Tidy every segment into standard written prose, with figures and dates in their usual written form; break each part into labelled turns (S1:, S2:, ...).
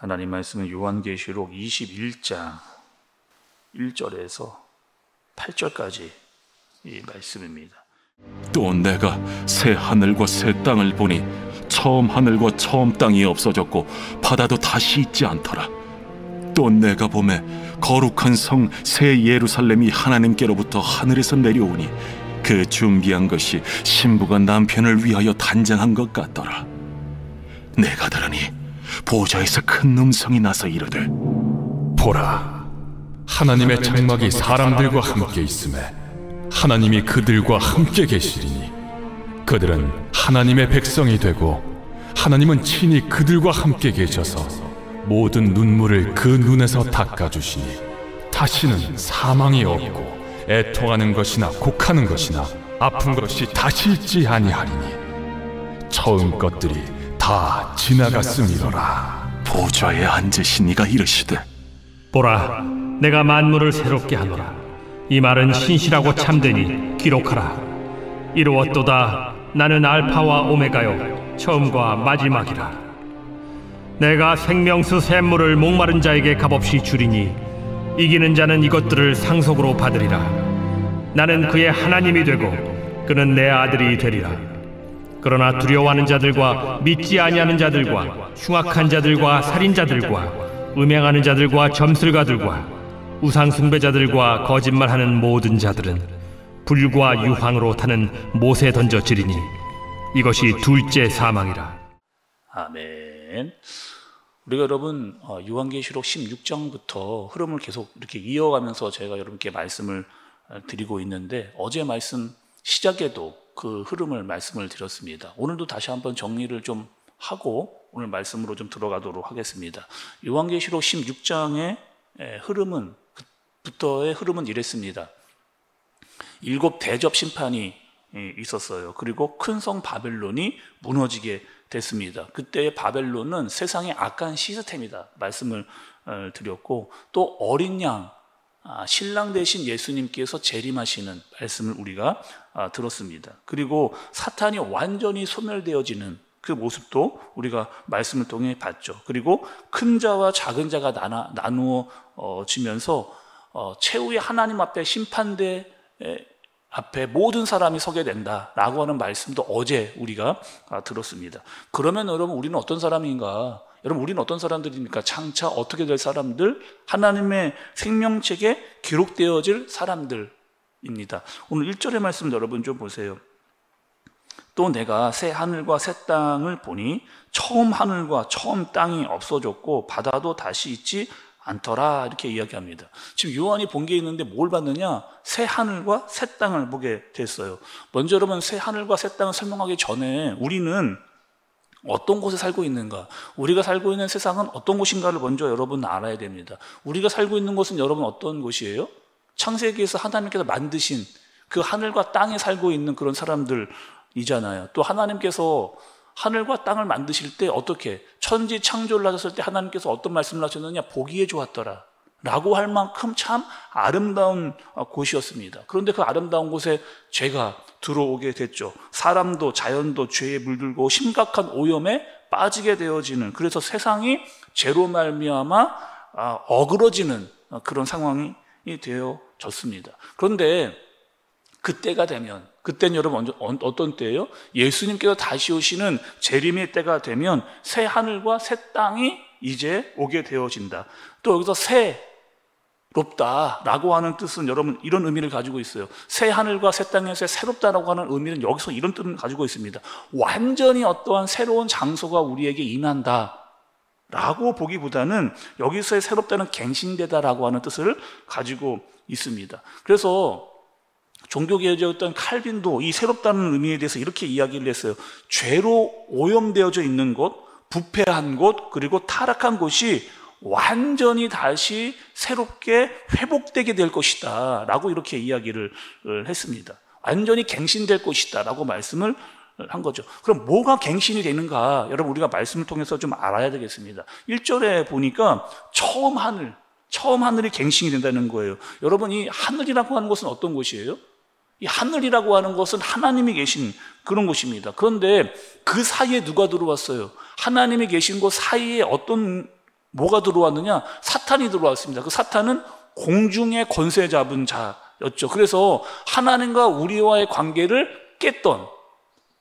S1: 하나님 말씀은 요한계시록 21장 1절에서 8절까지 이 말씀입니다.
S2: 또 내가 새 하늘과 새 땅을 보니 처음 하늘과 처음 땅이 없어졌고 바다도 다시 있지 않더라. 또 내가 보매 거룩한 성 새 예루살렘이 하나님께로부터 하늘에서 내려오니 그 준비한 것이 신부가 남편을 위하여 단장한 것 같더라. 내가 들으니 보좌에서 큰 음성이 나서 이르되,
S3: 보라, 하나님의 장막이 사람들과 함께 있음에 하나님이 그들과 함께 계시리니 그들은 하나님의 백성이 되고 하나님은 친히 그들과 함께 계셔서 모든 눈물을 그 눈에서 닦아주시니 다시는 사망이 없고 애통하는 것이나 곡하는 것이나 아픈 것이 다시 있지 아니하리니 처음 것들이 다 지나갔음이로라.
S2: 보좌에 앉으신 이가 이르시되,
S4: 보라, 내가 만물을 새롭게 하노라. 이 말은 신실하고 참되니 기록하라. 이루었도다. 나는 알파와 오메가요 처음과 마지막이라. 내가 생명수 샘물을 목마른 자에게 값없이 주리니 이기는 자는 이것들을 상속으로 받으리라. 나는 그의 하나님이 되고 그는 내 아들이 되리라. 그러나 두려워하는 자들과 믿지 아니하는 자들과 흉악한 자들과 살인자들과 음행하는 자들과 점술가들과 우상 숭배자들과 거짓말하는 모든 자들은 불과 유황으로 타는 못에 던져지리니 이것이 둘째 사망이라.
S1: 아멘. 우리가 여러분 요한계시록 16장부터 흐름을 계속 이렇게 이어가면서 제가 여러분께 말씀을 드리고 있는데, 어제 말씀 시작에도 그 흐름을 말씀을 드렸습니다. 오늘도 다시 한번 정리를 좀 하고 오늘 말씀으로 좀 들어가도록 하겠습니다. 요한계시록 16장의 흐름은 부터의 흐름은 이랬습니다. 7 대접 심판이 있었어요. 그리고 큰 성 바벨론이 무너지게 됐습니다. 그때의 바벨론은 세상의 악한 시스템이다 말씀을 드렸고, 또 어린 양 신랑 되신 예수님께서 재림하시는 말씀을 우리가 들었습니다. 그리고 사탄이 완전히 소멸되어지는 그 모습도 우리가 말씀을 통해 봤죠. 그리고 큰 자와 작은 자가 나누어지면서 최후의 하나님 앞에 심판대 앞에 모든 사람이 서게 된다라고 하는 말씀도 어제 우리가 들었습니다. 그러면 여러분, 우리는 어떤 사람인가? 여러분, 우리는 어떤 사람들입니까? 장차 어떻게 될 사람들? 하나님의 생명책에 기록되어질 사람들입니다. 오늘 1절의 말씀 여러분 좀 보세요. 또 내가 새 하늘과 새 땅을 보니 처음 하늘과 처음 땅이 없어졌고 바다도 다시 있지 않더라, 이렇게 이야기합니다. 지금 요한이 본 게 있는데 뭘 봤느냐? 새 하늘과 새 땅을 보게 됐어요. 먼저 여러분, 새 하늘과 새 땅을 설명하기 전에 우리는 어떤 곳에 살고 있는가, 우리가 살고 있는 세상은 어떤 곳인가를 먼저 여러분 알아야 됩니다. 우리가 살고 있는 곳은 여러분 어떤 곳이에요? 창세기에서 하나님께서 만드신 그 하늘과 땅에 살고 있는 그런 사람들이잖아요. 또 하나님께서 하늘과 땅을 만드실 때 어떻게 천지 창조를 하셨을 때 하나님께서 어떤 말씀을 하셨느냐? 보기에 좋았더라 라고 할 만큼 참 아름다운 곳이었습니다. 그런데 그 아름다운 곳에 죄가 들어오게 됐죠. 사람도 자연도 죄에 물들고 심각한 오염에 빠지게 되어지는, 그래서 세상이 죄로 말미암아 어그러지는 그런 상황이 되어졌습니다. 그런데 그때가 되면, 그때는 여러분 어떤 때예요? 예수님께서 다시 오시는 재림의 때가 되면 새 하늘과 새 땅이 이제 오게 되어진다. 또 여기서 새롭다라고 하는 뜻은 여러분 이런 의미를 가지고 있어요. 새 하늘과 새 땅에서 새롭다라고 하는 의미는 여기서 이런 뜻을 가지고 있습니다. 완전히 어떠한 새로운 장소가 우리에게 임한다 라고 보기보다는 여기서의 새롭다는 갱신되다라고 하는 뜻을 가지고 있습니다. 그래서 종교개혁자였던 칼빈도 이 새롭다는 의미에 대해서 이렇게 이야기를 했어요. 죄로 오염되어져 있는 곳, 부패한 곳, 그리고 타락한 곳이 완전히 다시 새롭게 회복되게 될 것이다 라고 이렇게 이야기를 했습니다. 완전히 갱신될 것이다 라고 말씀을 한 거죠. 그럼 뭐가 갱신이 되는가? 여러분, 우리가 말씀을 통해서 좀 알아야 되겠습니다. 1절에 보니까 처음 하늘이 갱신이 된다는 거예요. 여러분, 이 하늘이라고 하는 것은 어떤 곳이에요? 이 하늘이라고 하는 것은 하나님이 계신 그런 곳입니다. 그런데 그 사이에 누가 들어왔어요? 하나님이 계신 곳 사이에 어떤 뭐가 들어왔느냐? 사탄이 들어왔습니다. 그 사탄은 공중의 권세 잡은 자였죠. 그래서 하나님과 우리와의 관계를 깼던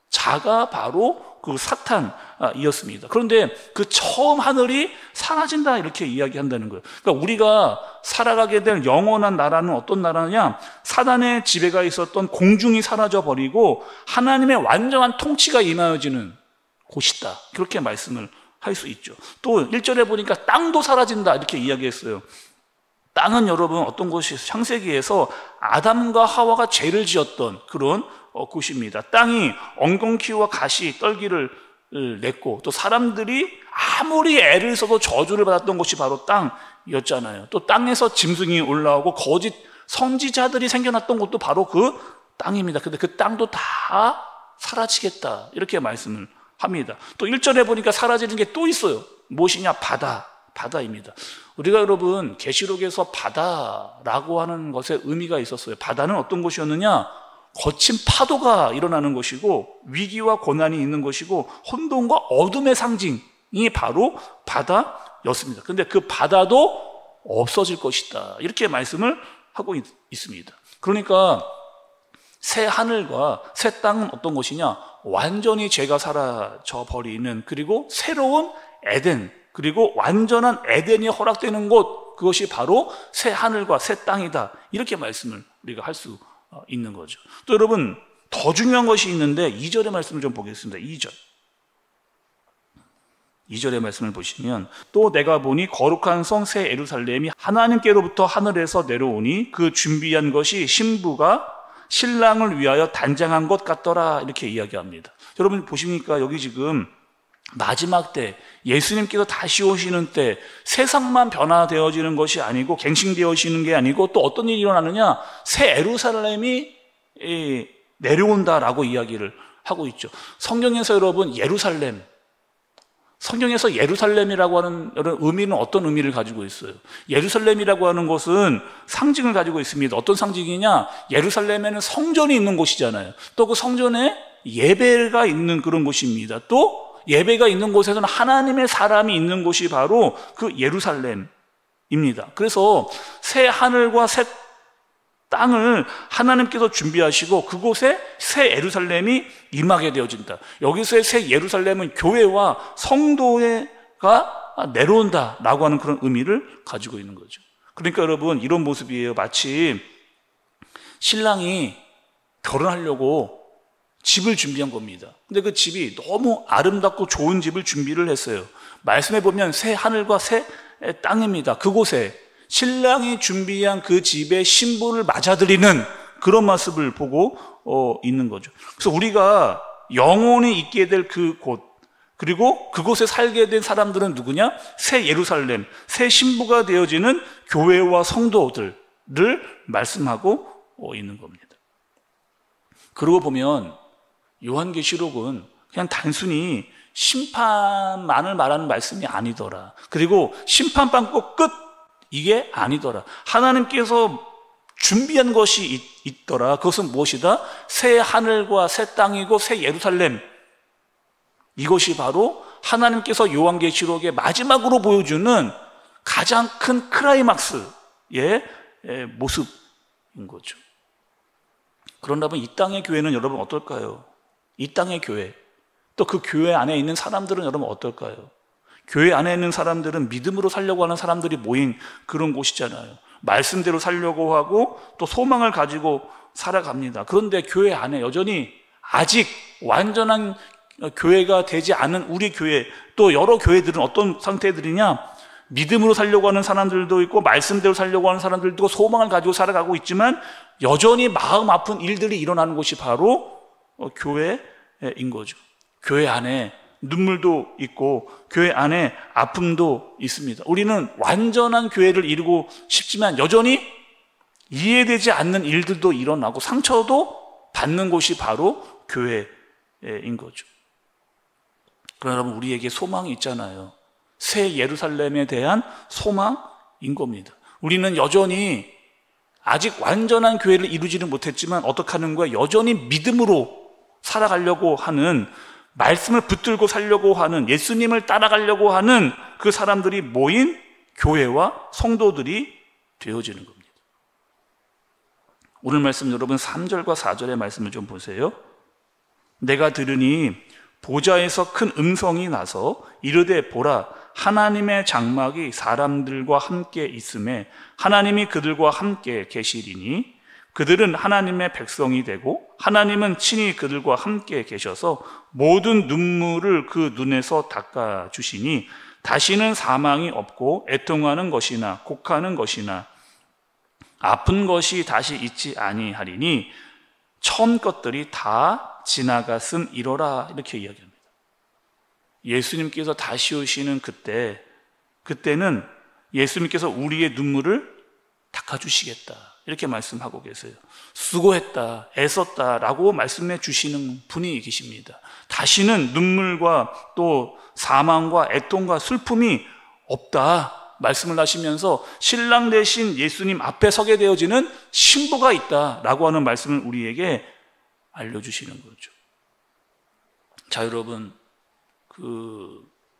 S1: 자가 바로 그 사탄이었습니다. 그런데 그 처음 하늘이 사라진다 이렇게 이야기한다는 거예요. 그러니까 우리가 살아가게 될 영원한 나라는 어떤 나라냐? 사단의 지배가 있었던 공중이 사라져 버리고 하나님의 완전한 통치가 임하여지는 곳이다. 그렇게 말씀을 할 수 있죠. 또 1절에 보니까 땅도 사라진다 이렇게 이야기했어요. 땅은 여러분 어떤 곳이 창세기에서 아담과 하와가 죄를 지었던 그런 곳입니다. 땅이 엉겅퀴와 가시, 떨기를 냈고 또 사람들이 아무리 애를 써도 저주를 받았던 곳이 바로 땅이었잖아요. 또 땅에서 짐승이 올라오고 거짓 선지자들이 생겨났던 곳도 바로 그 땅입니다. 근데 그 땅도 다 사라지겠다 이렇게 말씀을 합니다. 또 1절에 보니까 사라지는 게 또 있어요. 무엇이냐? 바다입니다. 우리가 여러분 계시록에서 바다라고 하는 것에 의미가 있었어요. 바다는 어떤 곳이었느냐? 거친 파도가 일어나는 것이고 위기와 고난이 있는 것이고 혼돈과 어둠의 상징이 바로 바다였습니다. 근데 그 바다도 없어질 것이다 이렇게 말씀을 하고 있습니다. 그러니까 새 하늘과 새 땅은 어떤 것이냐? 완전히 죄가 사라져 버리는, 그리고 새로운 에덴, 그리고 완전한 에덴이 허락되는 곳, 그것이 바로 새 하늘과 새 땅이다 이렇게 말씀을 우리가 할 수 있는 거죠. 또 여러분 더 중요한 것이 있는데 2절의 말씀을 좀 보겠습니다. 2절의 말씀을 보시면 또 내가 보니 거룩한 성 새 예루살렘이 하나님께로부터 하늘에서 내려오니 그 준비한 것이 신부가 신랑을 위하여 단장한 것 같더라 이렇게 이야기합니다. 여러분 보십니까? 여기 지금 마지막 때 예수님께서 다시 오시는 때 세상만 변화되어지는 것이 아니고 갱신되어지는 게 아니고 또 어떤 일이 일어나느냐? 새 예루살렘이 내려온다라고 이야기를 하고 있죠. 성경에서 여러분 성경에서 예루살렘이라고 하는 여러 의미는 어떤 의미를 가지고 있어요? 예루살렘이라고 하는 것은 상징을 가지고 있습니다. 어떤 상징이냐? 예루살렘에는 성전이 있는 곳이잖아요. 또 그 성전에 예배가 있는 그런 곳입니다. 또 예배가 있는 곳에서는 하나님의 사람이 있는 곳이 바로 그 예루살렘입니다. 그래서 새 하늘과 새 땅을 하나님께서 준비하시고 그곳에 새 예루살렘이 임하게 되어진다. 여기서의 새 예루살렘은 교회와 성도가 내려온다라고 하는 그런 의미를 가지고 있는 거죠. 그러니까 여러분 이런 모습이에요. 마치 신랑이 결혼하려고 집을 준비한 겁니다. 근데 그 집이 너무 아름답고 좋은 집을 준비를 했어요. 말씀해 보면 새 하늘과 새 땅입니다. 그곳에 신랑이 준비한 그 집의 신부를 맞아들이는 그런 모습을 보고 있는 거죠. 그래서 우리가 영원히 있게 될 그 곳, 그리고 그곳에 살게 된 사람들은 누구냐? 새 예루살렘, 새 신부가 되어지는 교회와 성도들을 말씀하고 있는 겁니다. 그러고 보면 요한계시록은 그냥 단순히 심판만을 말하는 말씀이 아니더라. 그리고 심판 받고 끝, 이게 아니더라. 하나님께서 준비한 것이 있더라. 그것은 무엇이다? 새 하늘과 새 땅이고 새 예루살렘. 이것이 바로 하나님께서 요한계시록의 마지막으로 보여주는 가장 큰 클라이막스의 모습인 거죠. 그런다면 이 땅의 교회는 여러분 어떨까요? 이 땅의 교회, 또 그 교회 안에 있는 사람들은 여러분 어떨까요? 교회 안에 있는 사람들은 믿음으로 살려고 하는 사람들이 모인 그런 곳이잖아요. 말씀대로 살려고 하고 또 소망을 가지고 살아갑니다. 그런데 교회 안에 여전히 아직 완전한 교회가 되지 않은 우리 교회, 또 여러 교회들은 어떤 상태들이냐? 믿음으로 살려고 하는 사람들도 있고 말씀대로 살려고 하는 사람들도 있고 소망을 가지고 살아가고 있지만 여전히 마음 아픈 일들이 일어나는 곳이 바로 교회인 거죠. 교회 안에 눈물도 있고 교회 안에 아픔도 있습니다. 우리는 완전한 교회를 이루고 싶지만 여전히 이해되지 않는 일들도 일어나고 상처도 받는 곳이 바로 교회인 거죠. 그러나 여러분 우리에게 소망이 있잖아요. 새 예루살렘에 대한 소망인 겁니다. 우리는 여전히 아직 완전한 교회를 이루지는 못했지만 어떻게 하는 거야? 여전히 믿음으로 살아가려고 하는 말씀을 붙들고 살려고 하는, 예수님을 따라가려고 하는 그 사람들이 모인 교회와 성도들이 되어지는 겁니다. 오늘 말씀 여러분 3절과 4절의 말씀을 좀 보세요. 내가 들으니 보좌에서 큰 음성이 나서 이르되 보라, 하나님의 장막이 사람들과 함께 있음에 하나님이 그들과 함께 계시리니 그들은 하나님의 백성이 되고 하나님은 친히 그들과 함께 계셔서 모든 눈물을 그 눈에서 닦아주시니 다시는 사망이 없고 애통하는 것이나 곡하는 것이나 아픈 것이 다시 있지 아니하리니 처음 것들이 다 지나갔음이로라. 이렇게 이야기합니다. 예수님께서 다시 오시는 그때는 예수님께서 우리의 눈물을 닦아주시겠다, 이렇게 말씀하고 계세요. 수고했다, 애썼다 라고 말씀해 주시는 분이 계십니다. 다시는 눈물과 또 사망과 애통과 슬픔이 없다 말씀을 하시면서 신랑 되신 예수님 앞에 서게 되어지는 신부가 있다라고 하는 말씀을 우리에게 알려주시는 거죠. 자, 여러분,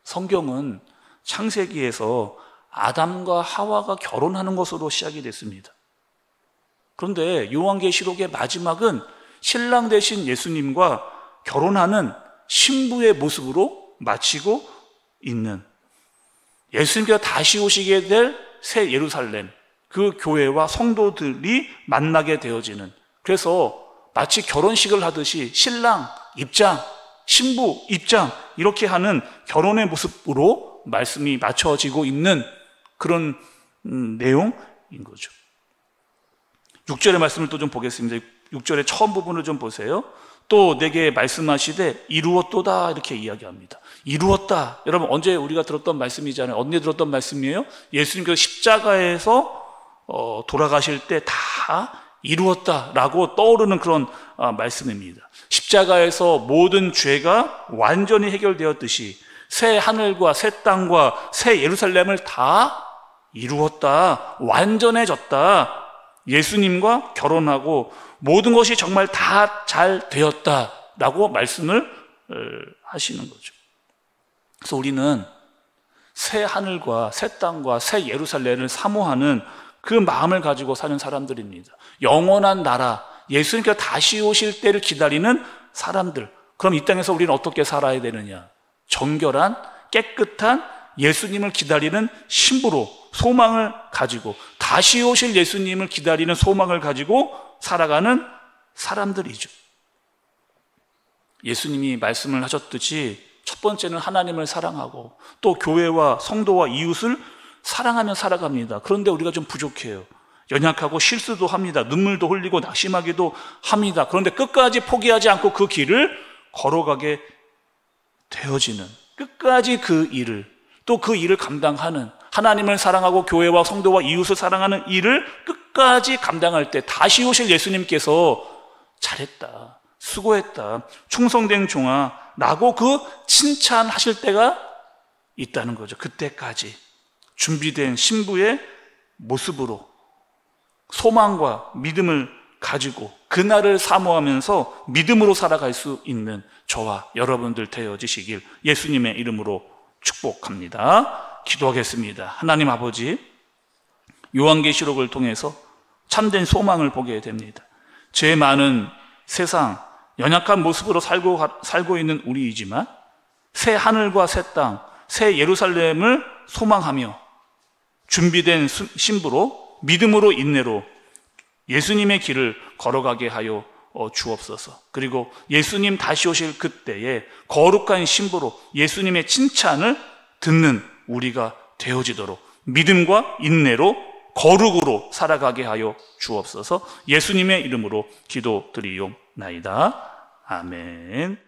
S1: 성경은 창세기에서 아담과 하와가 결혼하는 것으로 시작이 됐습니다. 그런데 요한계시록의 마지막은 신랑 되신 예수님과 결혼하는 신부의 모습으로 마치고 있는, 예수님께서 다시 오시게 될 새 예루살렘, 그 교회와 성도들이 만나게 되어지는, 그래서 마치 결혼식을 하듯이 신랑 입장, 신부 입장, 이렇게 하는 결혼의 모습으로 말씀이 맞춰지고 있는 그런 내용인 거죠. 6절의 말씀을 또 좀 보겠습니다. 6절의 처음 부분을 좀 보세요. 또 내게 말씀하시되 이루었도다, 이렇게 이야기합니다. 이루었다. 여러분, 언제 우리가 들었던 말씀이잖아요. 언제 들었던 말씀이에요? 예수님께서 십자가에서 돌아가실 때 다 이루었다라고 떠오르는 그런 말씀입니다. 십자가에서 모든 죄가 완전히 해결되었듯이 새 하늘과 새 땅과 새 예루살렘을 다 이루었다, 완전해졌다, 예수님과 결혼하고 모든 것이 정말 다 잘 되었다라고 말씀을 하시는 거죠. 그래서 우리는 새 하늘과 새 땅과 새 예루살렘을 사모하는 그 마음을 가지고 사는 사람들입니다. 영원한 나라, 예수님께서 다시 오실 때를 기다리는 사람들. 그럼 이 땅에서 우리는 어떻게 살아야 되느냐? 정결한, 깨끗한 예수님을 기다리는 신부로 소망을 가지고, 다시 오실 예수님을 기다리는 소망을 가지고 살아가는 사람들이죠. 예수님이 말씀을 하셨듯이 첫 번째는 하나님을 사랑하고 또 교회와 성도와 이웃을 사랑하며 살아갑니다. 그런데 우리가 좀 부족해요. 연약하고 실수도 합니다. 눈물도 흘리고 낙심하기도 합니다. 그런데 끝까지 포기하지 않고 그 길을 걸어가게 되어지는, 끝까지 그 일을, 또 그 일을 감당하는, 하나님을 사랑하고 교회와 성도와 이웃을 사랑하는 일을 끝까지 감당할 때 다시 오실 예수님께서 잘했다, 수고했다, 충성된 종아 라고 그 칭찬하실 때가 있다는 거죠. 그때까지 준비된 신부의 모습으로 소망과 믿음을 가지고 그날을 사모하면서 믿음으로 살아갈 수 있는 저와 여러분들 되어지시길 예수님의 이름으로 축복합니다. 기도하겠습니다. 하나님 아버지, 요한계시록을 통해서 참된 소망을 보게 됩니다. 죄 많은 세상, 연약한 모습으로 살고 있는 우리이지만 새 하늘과 새 땅, 새 예루살렘을 소망하며 준비된 신부로 믿음으로 인내로 예수님의 길을 걸어가게 하여 주옵소서. 그리고 예수님 다시 오실 그때에 거룩한 신부로 예수님의 칭찬을 듣는 우리가 되어지도록 믿음과 인내로 거룩으로 살아가게 하여 주옵소서. 예수님의 이름으로 기도드리옵나이다. 아멘.